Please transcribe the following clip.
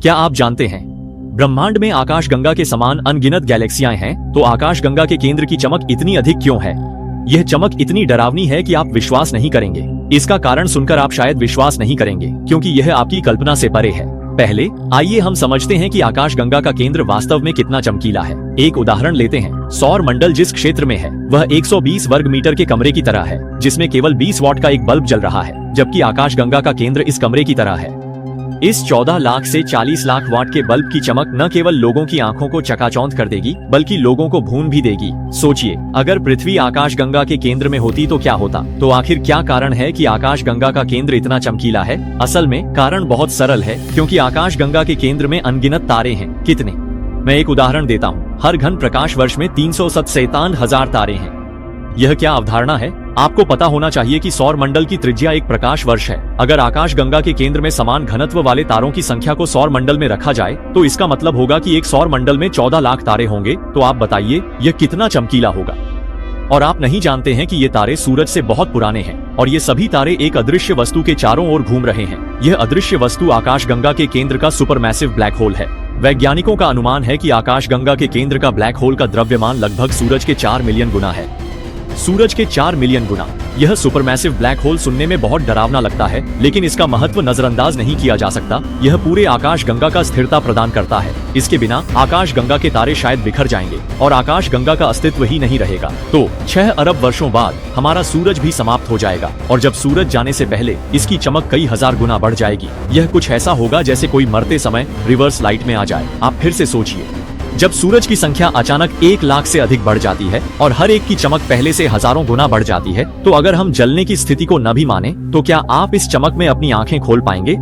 क्या आप जानते हैं, ब्रह्मांड में आकाशगंगा के समान अनगिनत गैलेक्सियां हैं, तो आकाशगंगा के केंद्र की चमक इतनी अधिक क्यों है? यह चमक इतनी डरावनी है कि आप विश्वास नहीं करेंगे। इसका कारण सुनकर आप शायद विश्वास नहीं करेंगे, क्योंकि यह आपकी कल्पना से परे है। पहले आइए हम समझते हैं कि आकाशगंगा का केंद्र वास्तव में कितना चमकीला है। एक उदाहरण लेते हैं। सौर मंडल जिस क्षेत्र में है वह 120 वर्ग मीटर के कमरे की तरह है, जिसमें केवल 20 वाट का एक बल्ब जल रहा है, जबकि आकाशगंगा का केंद्र इस कमरे की तरह है। इस 14 लाख से 40 लाख वाट के बल्ब की चमक न केवल लोगों की आंखों को चकाचौंध कर देगी, बल्कि लोगों को भून भी देगी। सोचिए, अगर पृथ्वी आकाशगंगा के केंद्र में होती तो क्या होता? तो आखिर क्या कारण है कि आकाशगंगा का केंद्र इतना चमकीला है? असल में कारण बहुत सरल है, क्योंकि आकाशगंगा के केंद्र में अनगिनत तारे हैं। कितने? मैं एक उदाहरण देता हूँ। हर घन प्रकाश वर्ष में 357,000 तारे हैं। यह क्या अवधारणा है? आपको पता होना चाहिए कि सौर मंडल की त्रिज्या एक प्रकाश वर्ष है। अगर आकाशगंगा के केंद्र में समान घनत्व वाले तारों की संख्या को सौर मंडल में रखा जाए, तो इसका मतलब होगा कि एक सौर मंडल में 14 लाख तारे होंगे। तो आप बताइए, यह कितना चमकीला होगा? और आप नहीं जानते हैं कि ये तारे सूरज से बहुत पुराने हैं, और ये सभी तारे एक अदृश्य वस्तु के चारों ओर घूम रहे हैं। यह अदृश्य वस्तु आकाशगंगा के केंद्र का सुपरमैसिव ब्लैक होल है। वैज्ञानिकों का अनुमान है कि आकाशगंगा के केंद्र का ब्लैक होल का द्रव्यमान लगभग सूरज के 4 मिलियन गुना है। सूरज के 4 मिलियन गुना। यह सुपरमैसिव ब्लैक होल सुनने में बहुत डरावना लगता है, लेकिन इसका महत्व नजरअंदाज नहीं किया जा सकता। यह पूरे आकाशगंगा का स्थिरता प्रदान करता है। इसके बिना आकाशगंगा के तारे शायद बिखर जाएंगे और आकाशगंगा का अस्तित्व ही नहीं रहेगा। तो 6 अरब वर्षों बाद हमारा सूरज भी समाप्त हो जाएगा, और जब सूरज जाने से पहले इसकी चमक कई हजार गुना बढ़ जाएगी। यह कुछ ऐसा होगा जैसे कोई मरते समय रिवर्स लाइट में आ जाए। आप फिर से सोचिए, जब सूरज की संख्या अचानक 1 लाख से अधिक बढ़ जाती है और हर एक की चमक पहले से हजारों गुना बढ़ जाती है, तो अगर हम जलने की स्थिति को न भी माने, तो क्या आप इस चमक में अपनी आंखें खोल पाएंगे?